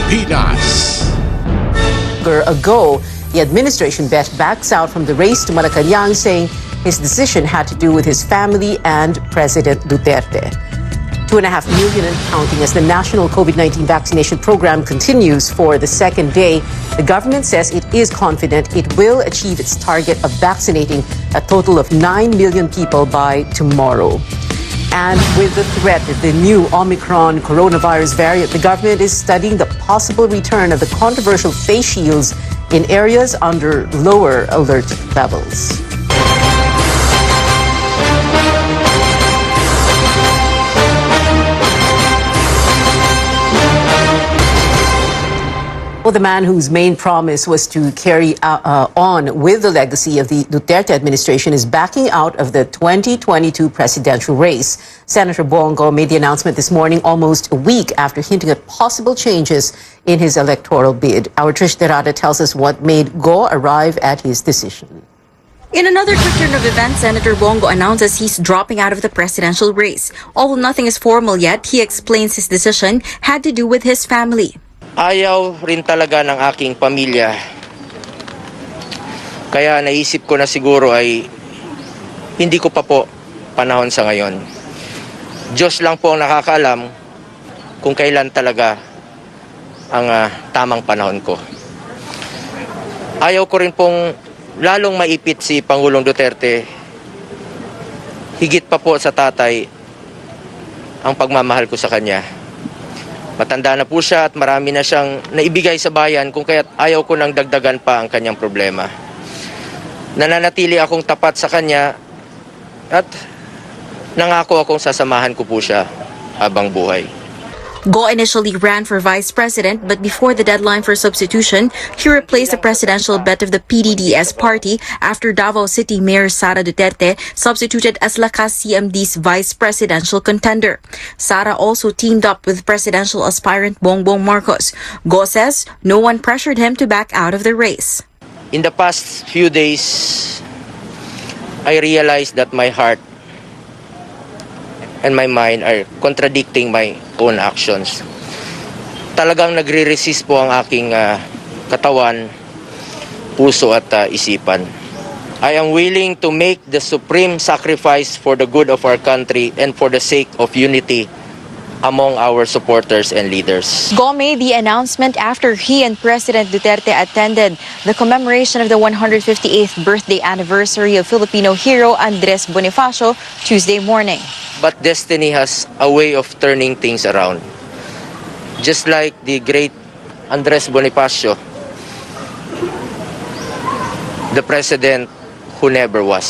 Pilipinas. Ago, the administration backs out from the race to Malacanang, saying his decision had to do with his family and President Duterte. 2.5 million and counting as the national COVID-19 vaccination program continues for the second day. The government says it is confident it will achieve its target of vaccinating a total of 9 million people by tomorrow. And with the threat of the new Omicron coronavirus variant, the government is studying the possible return of the controversial face shields in areas under lower alert levels. Well, the man whose main promise was to carry on with the legacy of the Duterte administration is backing out of the 2022 presidential race. Senator Bongo made the announcement this morning, almost a week after hinting at possible changes in his electoral bid. Our Trish Derada tells us what made Go arrive at his decision. In another quick turn of events, Senator Bongo announces he's dropping out of the presidential race. Although nothing is formal yet, he explains his decision had to do with his family. Ayaw rin talaga ng aking pamilya. Kaya naisip ko na siguro ay hindi ko pa po panahon sa ngayon. Diyos lang po ang nakakaalam kung kailan talaga ang tamang panahon ko. Ayaw ko rin pong lalong maipit si Pangulong Duterte. Higit pa po sa tatay ang pagmamahal ko sa kanya. Matanda na po siya at marami na siyang naibigay sa bayan, kung kaya't ayaw ko nang dagdagan pa ang kanyang problema. Nananatili akong tapat sa kanya at nangako akong sasamahan ko po siya habang buhay. Go initially ran for vice president, but before the deadline for substitution, he replaced the presidential bet of the PDDS party after Davao City Mayor Sara Duterte substituted as Lakas CMD's vice presidential contender. Sara also teamed up with presidential aspirant Bongbong Marcos. Go says no one pressured him to back out of the race. In the past few days, I realized that my heart and my mind are contradicting my own actions. Talagang nagre-resist po ang aking katawan, puso at isipan. I am willing to make the supreme sacrifice for the good of our country and for the sake of unity among our supporters and leaders. Go made the announcement after he and President Duterte attended the commemoration of the 158th birthday anniversary of Filipino hero Andres Bonifacio Tuesday morning. But destiny has a way of turning things around. Just like the great Andres Bonifacio, the president who never was.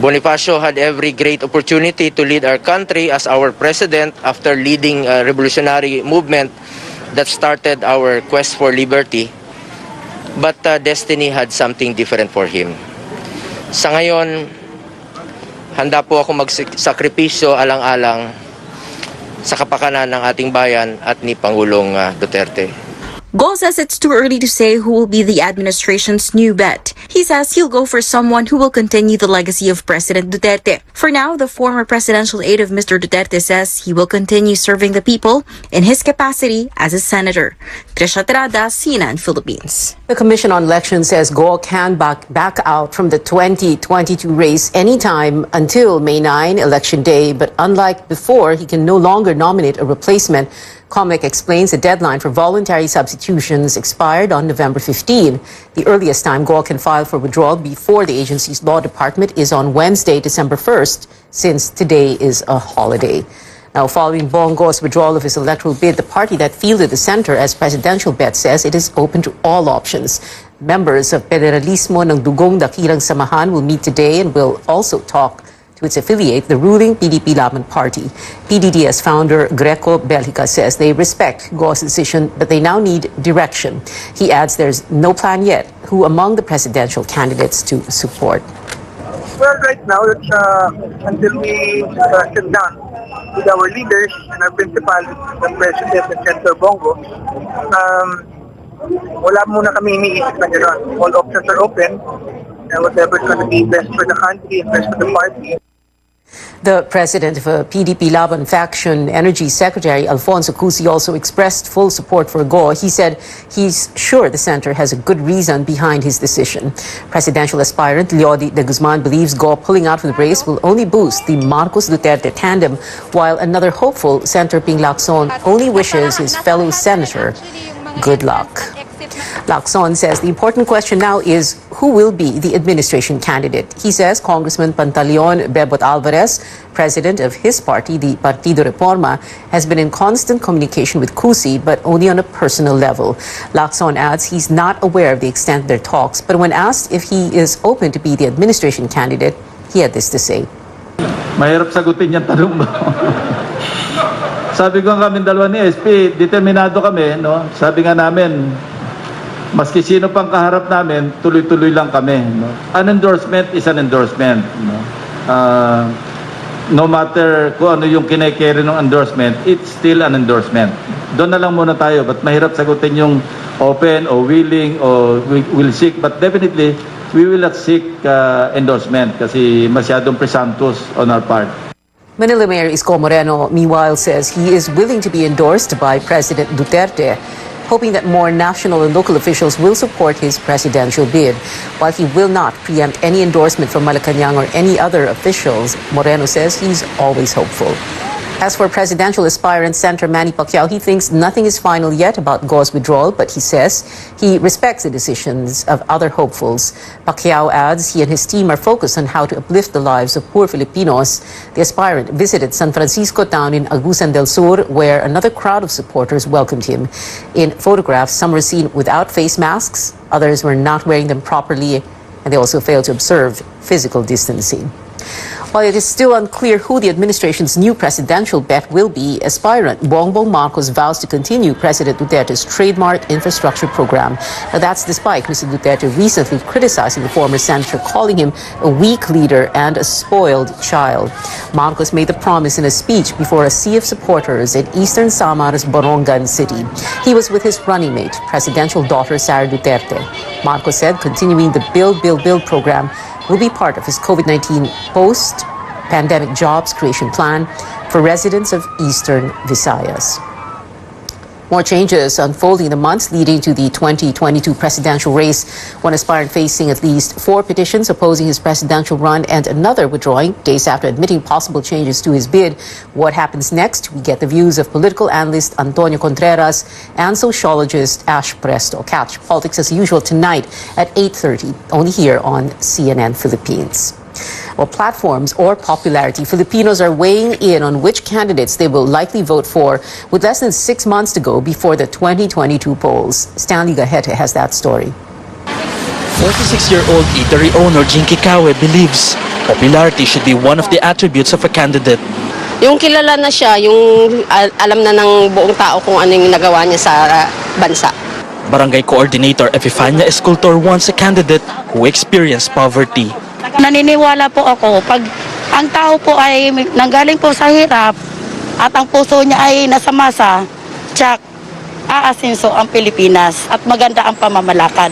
Bonifacio had every great opportunity to lead our country as our president after leading a revolutionary movement that started our quest for liberty. But destiny had something different for him. Sa ngayon, handa po ako magsakripisyo alang-alang sa kapakanan ng ating bayan at ni Pangulong Duterte. Go says it's too early to say who will be the administration's new bet. He says he'll go for someone who will continue the legacy of President Duterte. For now, the former presidential aide of Mr. Duterte says he will continue serving the people in his capacity as a senator. Trisha Terada, CNN, Philippines. The Commission on Elections says Go can back out from the 2022 race anytime until May 9, Election Day. But unlike before, he can no longer nominate a replacement. COMELEC explains the deadline for voluntary substitutions expired on November 15. The earliest time Go can file for withdrawal before the agency's law department is on Wednesday, December 1st, since today is a holiday. Now, following Bongo's withdrawal of his electoral bid, the party that fielded the center as presidential bet says it is open to all options. Members of Federalismo ng Dugong Dakilang Samahan will meet today and will also talk to its affiliate, the ruling PDP Laban Party. PDDS founder Greco Belgica says they respect Go's decision, but they now need direction. He adds there's no plan yet who among the presidential candidates to support. Well, right now, it's until we sit down with our leaders and our principal, the President and Senator Bongo, wala muna kami iniisip na gano'n. All options are open, and whatever is going to be best for the country and best for the party. The president of PDP Laban faction, Energy Secretary Alfonso Cusi, also expressed full support for Go. He said he's sure the center has a good reason behind his decision. Presidential aspirant Leody de Guzman believes Go pulling out of the race will only boost the Marcos-Duterte tandem, while another hopeful, Senator Ping Lacson, only wishes his fellow senator good luck. Lacson says the important question now is who will be the administration candidate. He says Congressman Pantaleon Bebot Alvarez, president of his party, the Partido Reforma, has been in constant communication with Cusi, but only on a personal level. Lacson adds he's not aware of the extent of their talks, but when asked if he is open to be the administration candidate, he had this to say. Mahirap sagutin yung tanong mo. Sabi ko nga kami dalawa ni SP, determinado kami, no? Sabi nga namin, maski sino pang kaharap namin, tuloy-tuloy lang kami, no? An endorsement is an endorsement, no? No matter kung ano yung kine-carry ng endorsement, it's still an endorsement. Doon na lang muna tayo, but mahirap sagutin yung open o willing o will seek, but definitely we will not seek endorsement kasi masyadong presumptuous on our part. Manila Mayor Isko Moreno, meanwhile, says he is willing to be endorsed by President Duterte, hoping that more national and local officials will support his presidential bid. While he will not preempt any endorsement from Malacanang or any other officials, Moreno says he's always hopeful. As for presidential aspirant Senator Manny Pacquiao, he thinks nothing is final yet about Go's withdrawal, but he says he respects the decisions of other hopefuls. Pacquiao adds he and his team are focused on how to uplift the lives of poor Filipinos. The aspirant visited San Francisco town in Agusan del Sur, where another crowd of supporters welcomed him. In photographs, some were seen without face masks, others were not wearing them properly, and they also failed to observe physical distancing. While it is still unclear who the administration's new presidential bet will be, aspirant Bongbong Marcos vows to continue President Duterte's trademark infrastructure program. Now, that's despite Mr. Duterte recently criticizing the former senator, calling him a weak leader and a spoiled child. Marcos made the promise in a speech before a sea of supporters in eastern Samara's Borongan city. He was with his running mate, presidential daughter Sara Duterte. Marcos said continuing the Build, Build, Build program will be part of his COVID-19 post-pandemic jobs creation plan for residents of Eastern Visayas. More changes unfolding in the months leading to the 2022 presidential race. One aspirant facing at least 4 petitions opposing his presidential run and another withdrawing days after admitting possible changes to his bid. What happens next? We get the views of political analyst Antonio Contreras and sociologist Ash Presto. Catch Politics as usual tonight at 8:30, only here on CNN Philippines. Well, platforms or popularity, Filipinos are weighing in on which candidates they will likely vote for with less than 6 months to go before the 2022 polls. Stanley Gahete has that story. 46-year-old eatery owner Jinky Kawe believes popularity should be one of the attributes of a candidate. Yung kilala na siya, yung alam na ng buong tao kung ano yung nagawa niya sa bansa. Barangay Coordinator Epifania Escultor wants a candidate who experienced poverty. Naniniwala po ako, pag ang tao po ay nanggaling po sa hirap at ang puso niya ay nasa masa, tsak, aasinso ang Pilipinas at maganda ang pamamalakad.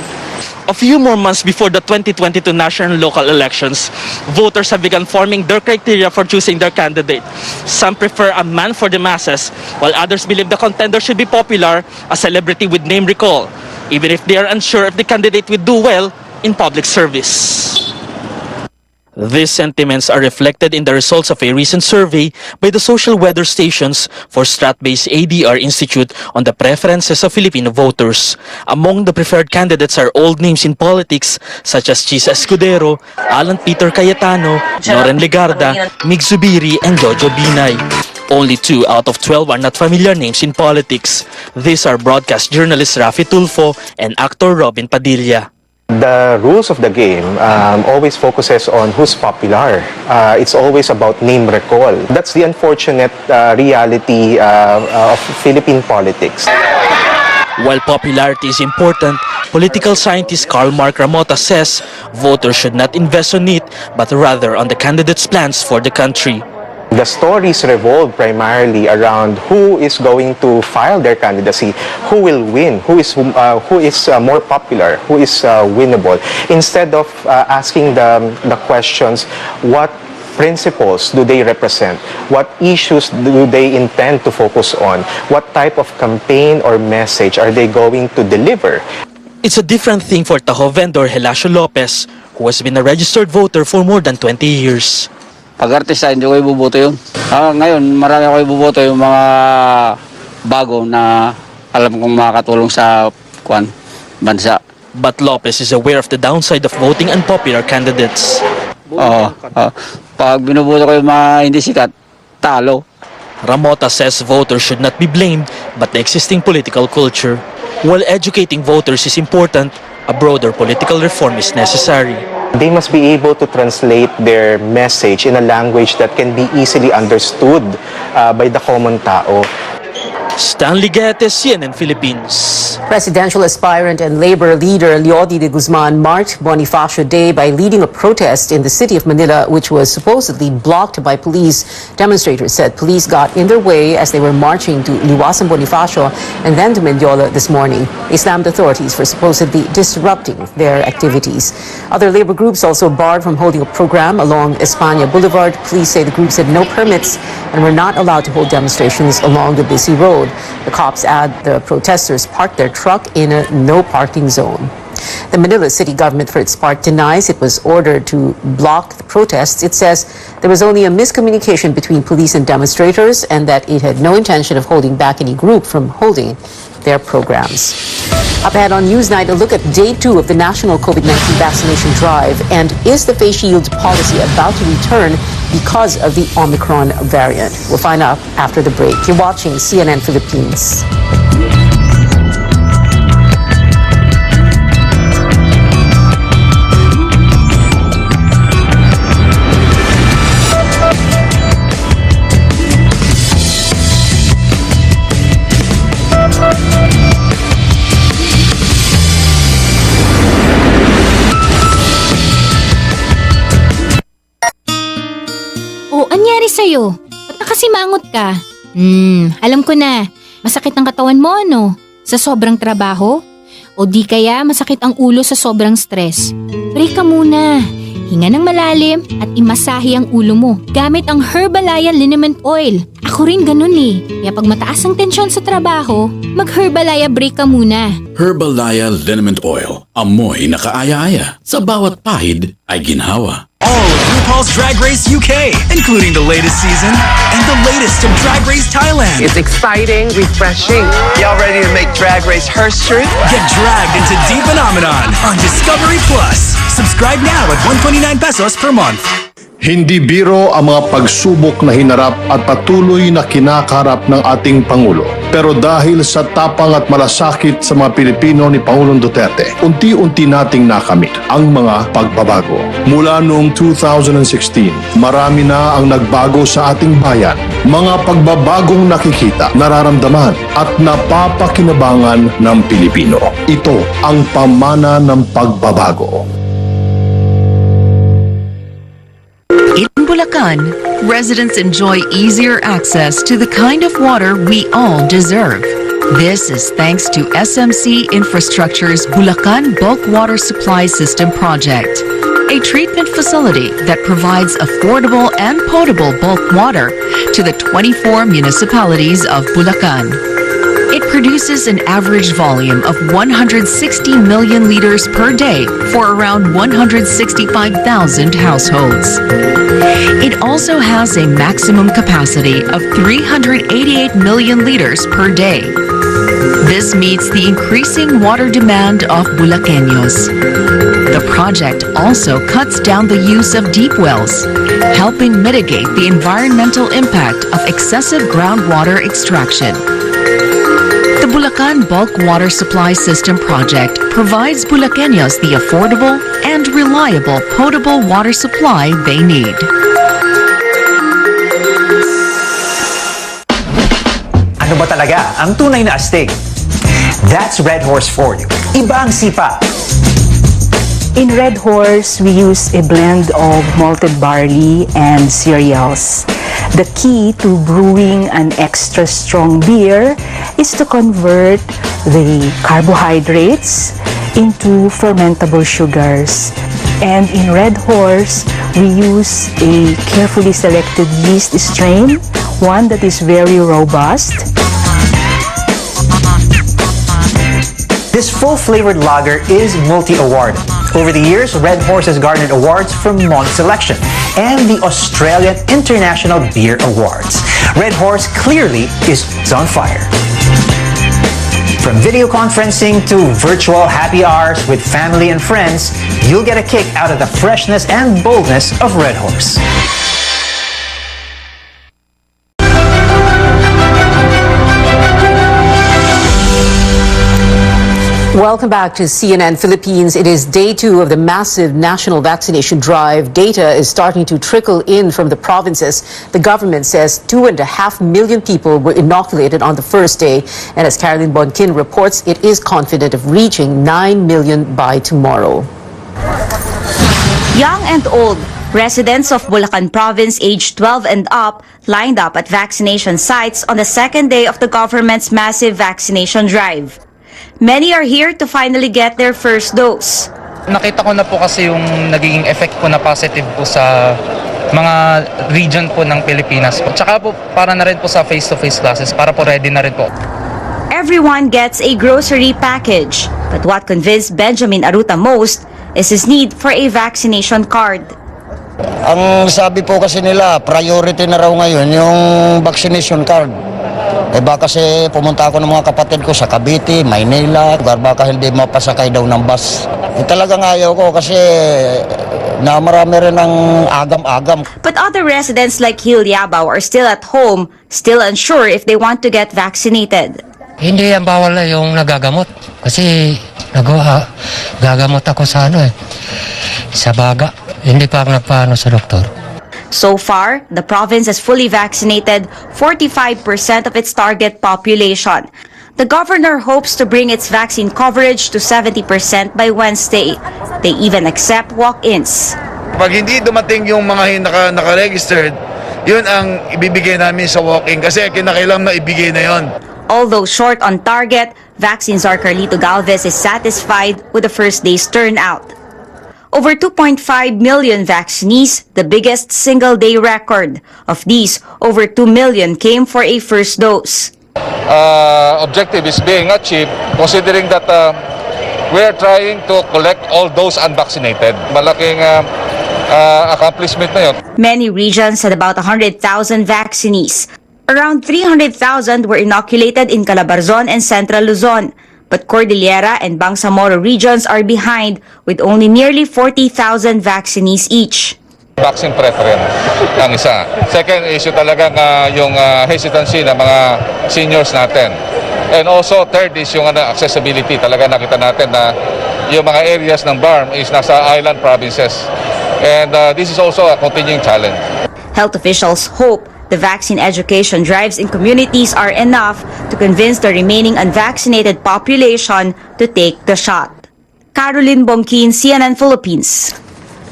A few more months before the 2022 national and local elections, voters have begun forming their criteria for choosing their candidate. Some prefer a man for the masses, while others believe the contender should be popular, a celebrity with name recall, even if they are unsure if the candidate will do well in public service. These sentiments are reflected in the results of a recent survey by the social weather stations for Strat-based ADR Institute on the preferences of Filipino voters. Among the preferred candidates are old names in politics such as Chisa Escudero, Alan Peter Cayetano, Noren Legarda, Mig Zubiri, and Jojo Binay. Only 2 out of 12 are not familiar names in politics. These are broadcast journalist Rafi Tulfo and actor Robin Padilla. The rules of the game always focuses on who's popular. It's always about name recall. That's the unfortunate reality of Philippine politics. While popularity is important, political scientist Karl Mark Ramota says voters should not invest on it, but rather on the candidate's plans for the country. The stories revolve primarily around who is going to file their candidacy, who will win, who is more popular, who is winnable. Instead of asking the questions, what principles do they represent? What issues do they intend to focus on? What type of campaign or message are they going to deliver? It's a different thing for Taho vendor Helasio Lopez, who has been a registered voter for more than 20 years. Pag-artista, hindi ko ibuboto yun. Ngayon, marami ako ibuboto yung mga bago na alam kong makakatulong sa bansa. But Lopez is aware of the downside of voting unpopular candidates. Pag binuboto ko yung mga hindi sikat, talo. Ramota says voters should not be blamed but the existing political culture. While educating voters is important, a broader political reform is necessary. They must be able to translate their message in a language that can be easily understood by the common tao. Stanley Gaete, CNN Philippines. Presidential aspirant and labor leader Leody de Guzman marked Bonifacio Day by leading a protest in the city of Manila, which was supposedly blocked by police. Demonstrators said police got in their way as they were marching to Liwasan Bonifacio and then to Mendiola this morning. They slammed authorities for supposedly disrupting their activities. Other labor groups also barred from holding a program along España Boulevard. Police say the groups had no permits and were not allowed to hold demonstrations along the busy road. The cops add the protesters parked their truck in a no parking zone. The Manila city government, for its part, denies it was ordered to block the protests. It says there was only a miscommunication between police and demonstrators and that it had no intention of holding back any group from holding their programs. Up ahead on Newsnight, a look at day 2 of the national COVID-19 vaccination drive. And is the face shield policy about to return because of the Omicron variant? We'll find out after the break. You're watching CNN Philippines. Anyari sa'yo? Ba't nakasimangot ka? Alam ko na. Masakit ang katawan mo, ano? Sa sobrang trabaho? O di kaya masakit ang ulo sa sobrang stress? Break ka muna. Hinga ng malalim at imasahe ang ulo mo gamit ang Herbalaya Liniment Oil. Ako rin ganun eh. Kaya pag mataas ang tensyon sa trabaho, mag-Herbalaya break ka muna. Herbalaya Liniment Oil. Amoy na kaaya-aya. Sa bawat pahid ay ginhawa. All of RuPaul's Drag Race UK, including the latest season and the latest of Drag Race Thailand. It's exciting, refreshing. Y'all ready to make Drag Race history? Get dragged into Deep Phenomenon on Discovery Plus. Subscribe now at 129 pesos per month. Hindi biro ang mga pagsubok na hinarap at patuloy na kinakaharap ng ating Pangulo. Pero dahil sa tapang at malasakit sa mga Pilipino ni Pangulong Duterte, unti-unti nating nakamit ang mga pagbabago. Mula noong 2016, marami na ang nagbago sa ating bayan. Mga pagbabagong nakikita, nararamdaman at napapakinabangan ng Pilipino. Ito ang pamana ng pagbabago. In Bulacan, residents enjoy easier access to the kind of water we all deserve. This is thanks to SMC Infrastructure's Bulacan Bulk Water Supply System project, a treatment facility that provides affordable and potable bulk water to the 24 municipalities of Bulacan. It produces an average volume of 160 million liters per day for around 165,000 households. It also has a maximum capacity of 388 million liters per day. This meets the increasing water demand of Bulaqueños. The project also cuts down the use of deep wells, helping mitigate the environmental impact of excessive groundwater extraction. The Bulacan Bulk Water Supply System project provides Bulaqueños the affordable and reliable potable water supply they need. Ano ba talaga ang tunay na astig? That's Red Horse for you. Iba ang sipa. In Red Horse, we use a blend of malted barley and cereals. The key to brewing an extra strong beer is to convert the carbohydrates into fermentable sugars. And in Red Horse, we use a carefully selected yeast strain, one that is very robust. This full-flavored lager is multi-award. Over the years, Red Horse has garnered awards from Malt Selection and the Australian International Beer Awards. Red Horse clearly is on fire. From video conferencing to virtual happy hours with family and friends, you'll get a kick out of the freshness and boldness of Red Horse. Welcome back to CNN Philippines. It is day 2 of the massive national vaccination drive. Data is starting to trickle in from the provinces. The government says 2.5 million people were inoculated on the first day. And as Caroline Bonkin reports, it is confident of reaching 9 million by tomorrow. Young and old, residents of Bulacan Province aged 12 and up lined up at vaccination sites on the second day of the government's massive vaccination drive. Many are here to finally get their first dose. Nakita ko na po kasi yung naging effect po na positive po sa mga region po ng Pilipinas po. Tsaka po para na rin po sa face-to-face classes, para po ready na rin po. Everyone gets a grocery package, but what convinced Benjamin Aruta most is his need for a vaccination card. Ang sabi po kasi nila, priority na raw ngayon yung vaccination card. Baka kasi pumunta ako ng mga kapatid ko sa Cavite, Maynila, baka hindi mapasakay daw ng bus. Talagang ayaw ko kasi na marami rin ang agam-agam. But other residents like Hil Davao are still at home, still unsure if they want to get vaccinated. Hindi yan bawal na yung nagagamot. Kasi gagamot ako sa sa baga. Hindi pa ako nagpaano sa doktor. So far, the province has fully vaccinated 45% of its target population. The governor hopes to bring its vaccine coverage to 70% by Wednesday. They even accept walk-ins. Pag hindi dumating yung mga naka-registered, yun ang ibibigay namin sa walk-in kasi kinakailangan na ibigay na yun. Although short on target, Vaccines Czar Carlito Galvez is satisfied with the first day's turnout. Over 2.5 million vaccinees, the biggest single-day record. Of these, over 2 million came for a first dose. Objective is being achieved considering that we are trying to collect all those unvaccinated. Malaking accomplishment na yun. Many regions had about 100,000 vaccinees. Around 300,000 were inoculated in Calabarzon and Central Luzon. But Cordillera and Bangsamoro regions are behind with only nearly 40,000 vaccinees each. Vaccine preference ang isa. Second issue talagang yung hesitancy ng mga seniors natin. And also third is yung accessibility. Talaga nakita natin na yung mga areas ng BARM is nasa island provinces. And this is also a continuing challenge. Health officials hope the vaccine education drives in communities are enough to convince the remaining unvaccinated population to take the shot. Caroline Bonkin, CNN Philippines.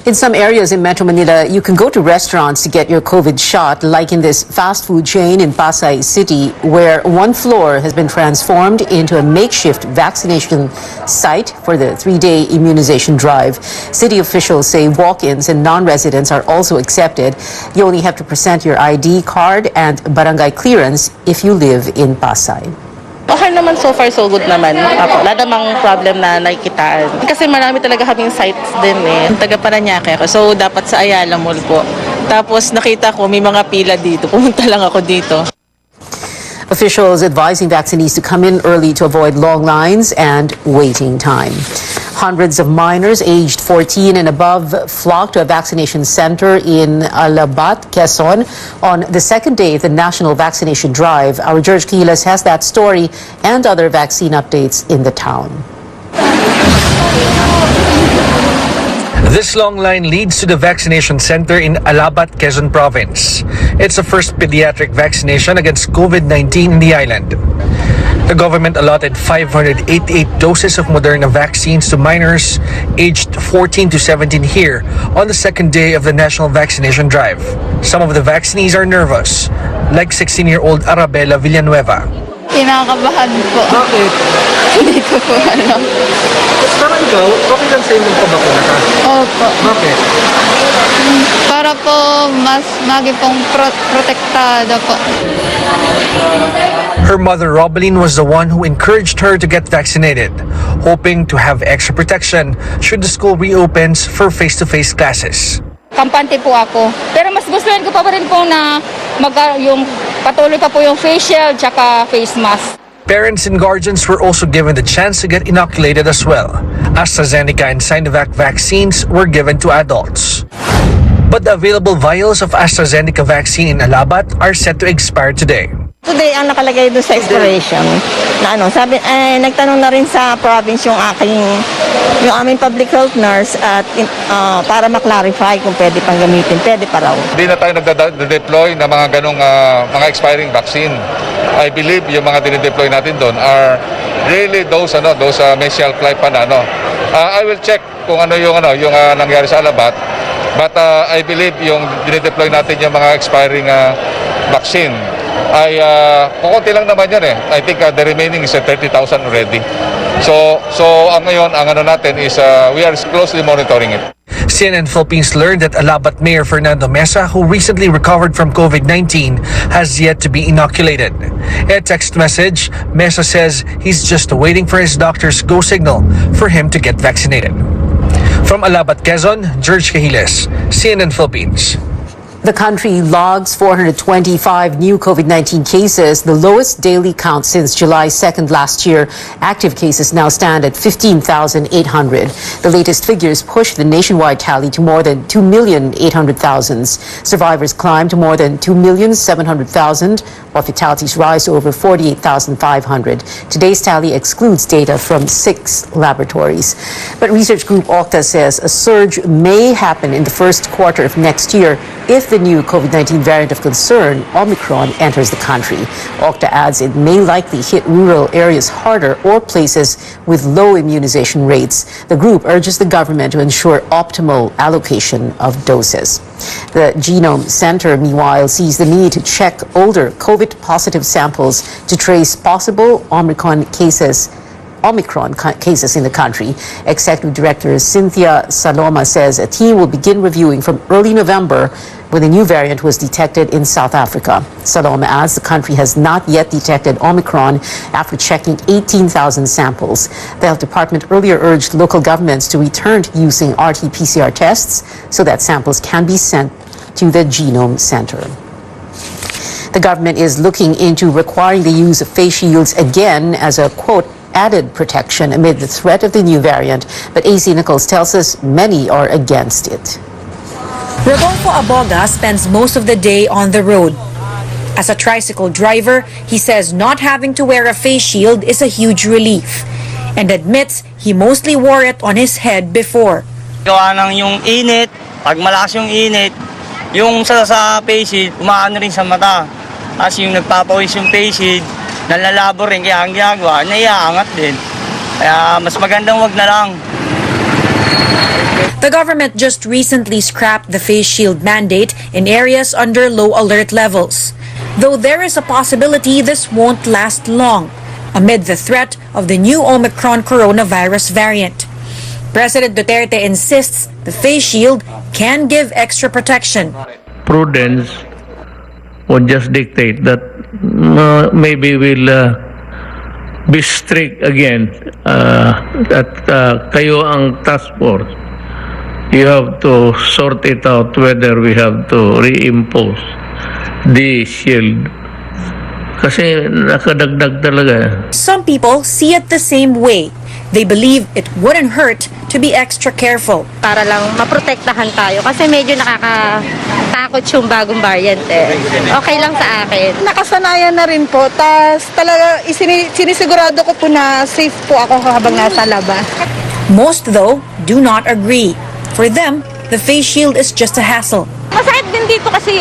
In some areas in Metro Manila, you can go to restaurants to get your COVID shot, like in this fast food chain in Pasay City, where one floor has been transformed into a makeshift vaccination site for the 3-day immunization drive. City officials say walk-ins and non-residents are also accepted. You only have to present your ID card and barangay clearance if you live in Pasay. Okay naman, so far so good naman. Wala namang problem na nakikitaan. Kasi marami talaga kaming sites din Taga Paranaque ako, so dapat sa Ayala Mall po. Tapos nakita ko may mga pila dito. Pumunta lang ako dito. Officials advising vaccinees to come in early to avoid long lines and waiting time. Hundreds of minors aged 14 and above flocked to a vaccination center in Alabat, Quezon on the second day of the national vaccination drive. Our George Quiles has that story and other vaccine updates in the town. This long line leads to the vaccination center in Alabat, Quezon Province. It's the first pediatric vaccination against COVID-19 in the island. The government allotted 588 doses of Moderna vaccines to minors aged 14 to 17 here on the second day of the national vaccination drive. Some of the vaccinees are nervous, like 16-year-old Arabella Villanueva. Kinakabahan po. Bakit? Hindi ko po alam. Pero ikaw, okay lang sa'yo magpabakuna ka? Opo. Bakit? Para po mas magi pong protektada po. Her mother, Robeline, was the one who encouraged her to get vaccinated, hoping to have extra protection should the school reopens for face-to-face classes. Kampante po ako. Pero mas gustuhin ko pa rin po na yung patuloy pa po yung face shield tsaka face mask. Parents and guardians were also given the chance to get inoculated as well. AstraZeneca and Sinovac vaccines were given to adults. But the available vials of AstraZeneca vaccine in Alabat are set to expire today. Today, ang nakalagay doon sa expiration, na sabi, nagtanong na rin sa province yung aming public health nurse at para maklarify kung pwede pang gamitin, pwede pa raw. Hindi na tayo nagda-deploy ng mga ganong mga expiring vaccine. I believe yung mga dinideploy natin doon are really those may shelf life pa na I will check kung yung nangyari sa Alabat. But I believe yung dinideploy natin yung mga expiring vaccine ay kukunti lang naman yan I think the remaining is 30,000 already. So ang ngayon, ang natin is we are closely monitoring it. CNN Philippines learned that Alabat Mayor Fernando Mesa, who recently recovered from COVID-19, has yet to be inoculated. In a text message, Mesa says he's just waiting for his doctor's go signal for him to get vaccinated. From Alabat, Quezon, George Cahiles, CNN Philippines. The country logs 425 new COVID-19 cases, the lowest daily count since July 2nd last year. Active cases now stand at 15,800. The latest figures push the nationwide tally to more than 2,800,000. Survivors climb to more than 2,700,000, while fatalities rise to over 48,500. Today's tally excludes data from 6 laboratories. But research group Okta says a surge may happen in the first quarter of next year if the new COVID-19 variant of concern, Omicron, enters the country. Okta adds it may likely hit rural areas harder or places with low immunization rates. The group urges the government to ensure optimal allocation of doses. The Genome Center, meanwhile, sees the need to check older COVID-positive samples to trace possible Omicron cases in the country. Executive Director Cynthia Saloma says a team will begin reviewing from early November when the new variant was detected in South Africa. Saloma adds the country has not yet detected Omicron after checking 18,000 samples. The health department earlier urged local governments to return to using RT-PCR tests so that samples can be sent to the Genome Center. The government is looking into requiring the use of face shields again as a, quote, added protection amid the threat of the new variant, but AC Nichols tells us many are against it. Rodolfo Aboga spends most of the day on the road. As a tricycle driver, he says not having to wear a face shield is a huge relief and admits he mostly wore it on his head before. Gawa ng yung init, pag malakas yung init, yung sa face shield, umaano rin sa mata. As yung nagpapawis yung face shield, nalalabo rin, kaya ang ginagawa, naiaangat din. Kaya mas magandang wag na lang. The government just recently scrapped the face shield mandate in areas under low alert levels. Though there is a possibility this won't last long amid the threat of the new Omicron coronavirus variant. President Duterte insists the face shield can give extra protection. Prudence would just dictate that maybe we'll be strict again, that kayo ang task force. You have to sort it out whether we have to reimpose the shield. Kasi nakadagdag talaga. Some people see it the same way. They believe it wouldn't hurt to be extra careful. Para lang maprotektahan tayo kasi medyo nakakatakot yung bagong variant Okay lang sa akin. Nakasanayan na rin po. Tas talaga sinisigurado ko po na safe po ako habang nasa labas. Most though do not agree. For them, the face shield is just a hassle. Masakit din dito kasi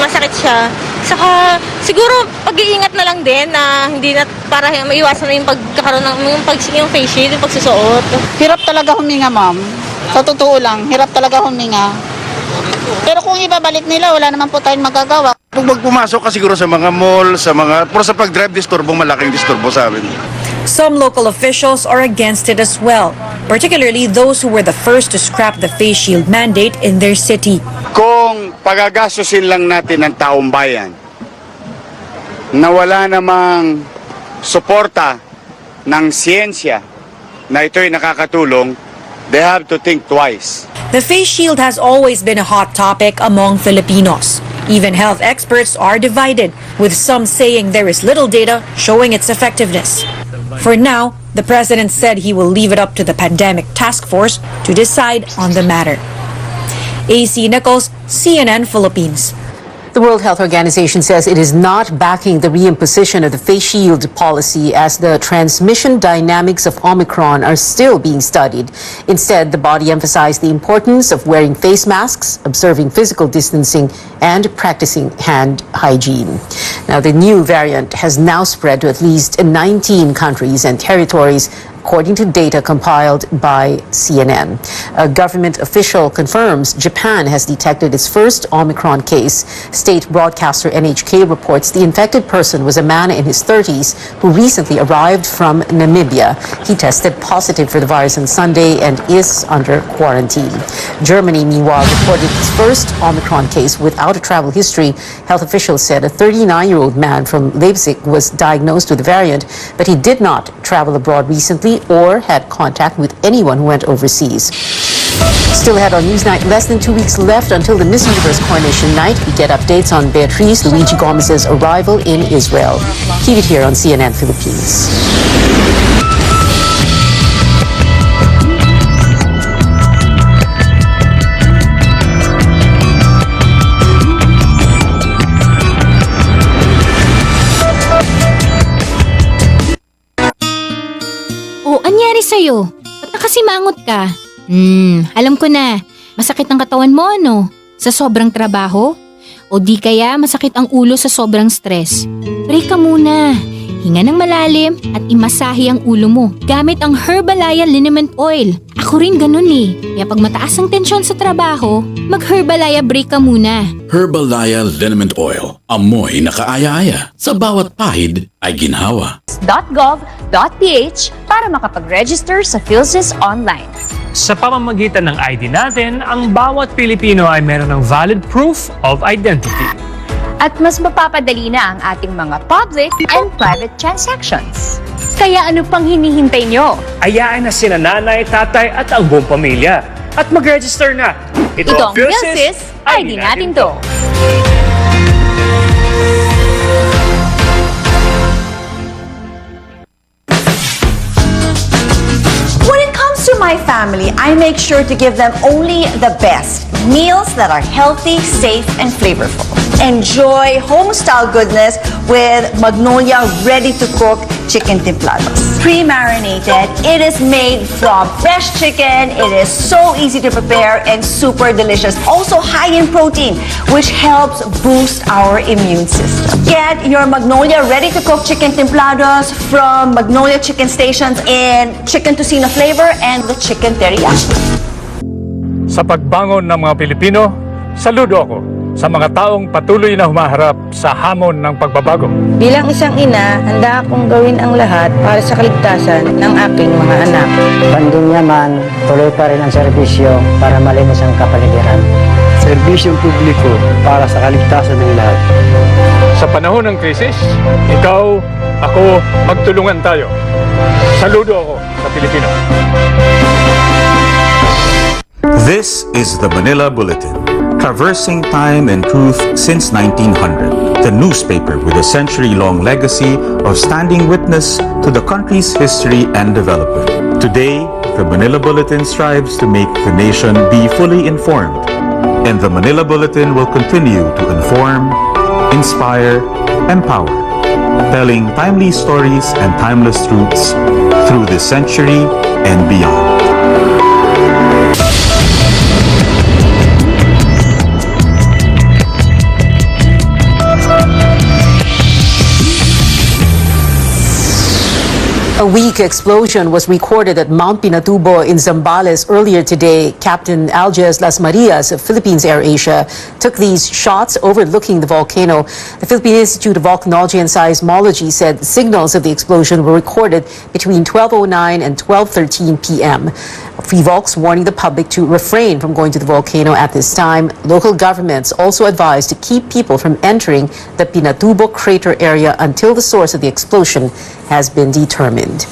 masakit siya. Saka siguro pag-iingat na lang din na hindi na para maiwasan na yung pagkakaroon ng yung face shield, yung pagsusuot. Hirap talaga huminga, ma'am. Sa totoo lang, hirap talaga huminga. Pero kung ibabalik nila, wala naman po tayong magagawa. Pag pumasok ka siguro sa mga mall, pero sa pag-drive disturbo, malaking disturbo sa amin. Some local officials are against it as well, particularly those who were the first to scrap the face shield mandate in their city. Kung pagagastusin lang natin ang taong bayan, na wala namang suporta ng siyensya na ito'y nakakatulong, they have to think twice. The face shield has always been a hot topic among Filipinos. Even health experts are divided, with some saying there is little data showing its effectiveness. For now, the president said he will leave it up to the pandemic task force to decide on the matter. AC Nichols, CNN Philippines. The World Health Organization says it is not backing the reimposition of the face shield policy as the transmission dynamics of Omicron are still being studied. Instead, the body emphasized the importance of wearing face masks, observing physical distancing, and practicing hand hygiene. Now, the new variant has now spread to at least 19 countries and territories, according to data compiled by CNN. A government official confirms Japan has detected its first Omicron case. State broadcaster NHK reports the infected person was a man in his 30s who recently arrived from Namibia. He tested positive for the virus on Sunday and is under quarantine. Germany, meanwhile, reported its first Omicron case without a travel history. Health officials said a 39-year-old man from Leipzig was diagnosed with the variant, but he did not travel abroad recently or had contact with anyone who went overseas. Still ahead on Newsnight, less than 2 weeks left until the Miss Universe coronation night. We get updates on Beatriz Luigi Gomez's arrival in Israel. Keep it here on CNN Philippines. Oh, anyari sa'yo? Ba't nakasimangot ka? Alam ko na. Masakit ang katawan mo, ano? Sa sobrang trabaho? O di kaya masakit ang ulo sa sobrang stress? Break ka muna. Hinga ng malalim at imasahe ang ulo mo gamit ang Herbalaya Liniment Oil. Ako rin ganun eh. Kaya pag mataas ang tensyon sa trabaho, mag-Herbalaya break ka muna. Herbalaya Liniment Oil. Amoy na kaaya-aya. Sa bawat pahid ay ginhawa. .gov.ph para makapag-register sa PhilSys online. Sa pamamagitan ng ID natin, ang bawat Pilipino ay meron ng valid proof of identity. At mas mapapadali na ang ating mga public and private transactions. Kaya ano pang hinihintay nyo? Ayaan na sina nanay, tatay at ang buong pamilya. At mag-register na. Ito ang PhilSys, ID natin to. When it comes to my family, I make sure to give them only the best. Meals that are healthy, safe, and flavorful. Enjoy home-style goodness with Magnolia ready-to-cook chicken templados. Pre-marinated, it is made from fresh chicken. It is so easy to prepare and super delicious. Also high in protein, which helps boost our immune system. Get your Magnolia ready-to-cook chicken templados from Magnolia Chicken Stations in chicken tocino flavor and the chicken teriyaki. Sa pagbangon ng mga Pilipino, saludo ako sa mga taong patuloy na humaharap sa hamon ng pagbabago. Bilang isang ina, handa akong gawin ang lahat para sa kaligtasan ng aking mga anak. Pandemya man, tuloy pa rin ang serbisyo para malinis ang kapaligiran. Serbisyong publiko para sa kaligtasan ng lahat. Sa panahon ng krisis, ikaw, ako, magtulungan tayo. Saludo ako sa Pilipino. This is the Manila Bulletin, traversing time and truth since 1900. The newspaper with a century-long legacy of standing witness to the country's history and development. Today, the Manila Bulletin strives to make the nation be fully informed. And the Manila Bulletin will continue to inform, inspire, empower, telling timely stories and timeless truths through this century and beyond. A week week explosion was recorded at Mount Pinatubo in Zambales earlier today. Captain Alges Las Marias of Philippines Air Asia took these shots overlooking the volcano. The Philippine Institute of Volcanology and Seismology said signals of the explosion were recorded between 12:09 and 12:13 p.m. Volks warning the public to refrain from going to the volcano at this time. Local governments also advised to keep people from entering the Pinatubo crater area until the source of the explosion has been determined.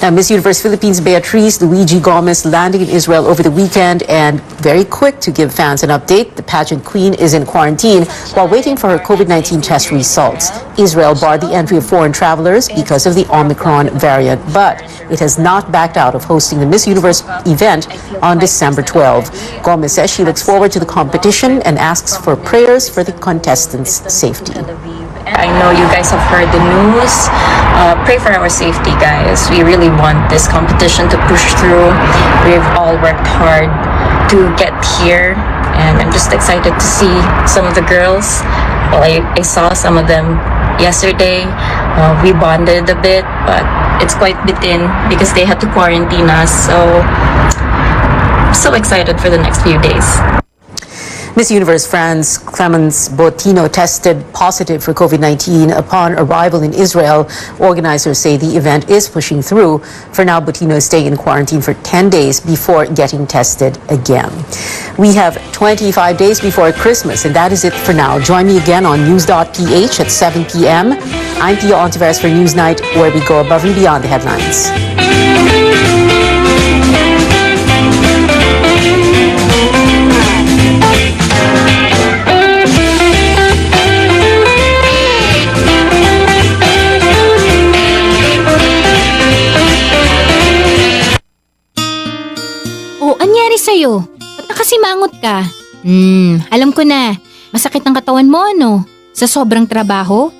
Now, Miss Universe Philippines Beatriz Luigi Gomez landing in Israel over the weekend, and very quick to give fans an update. The pageant queen is in quarantine while waiting for her COVID-19 test results. Israel barred the entry of foreign travelers because of the Omicron variant, but it has not backed out of hosting the Miss Universe event on December 12. Gomez says she looks forward to the competition and asks for prayers for the contestants' safety. I know you guys have heard the news. Pray for our safety, guys. We really want this competition to push through. We've all worked hard to get here, and I'm just excited to see some of the girls. Well, I saw some of them yesterday. We bonded a bit, but it's quite bitten because they had to quarantine us. So excited for the next few days. Miss Universe France Clemence Botino tested positive for COVID-19 upon arrival in Israel. Organizers say the event is pushing through. For now, Botino is staying in quarantine for 10 days before getting tested again. We have 25 days before Christmas, and that is it for now. Join me again on news.ph at 7 p.m. I'm Pia Ontiveros for Newsnight, where we go above and beyond the headlines. Anyari sa'yo? Ba't nakasimangot ka? Alam ko na. Masakit ang katawan mo, ano? Sa sobrang trabaho?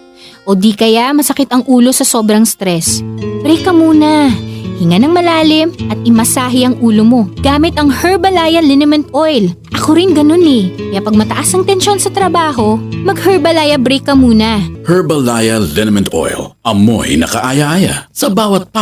O di kaya masakit ang ulo sa sobrang stress? Break ka muna. Hinga ng malalim at imasahe ang ulo mo gamit ang Herbalaya Liniment Oil. Ako rin ganun eh. Kaya pag mataas ang tensyon sa trabaho, mag-Herbalaya break ka muna. Herbalaya Liniment Oil. Amoy na kaaya-aya sa bawat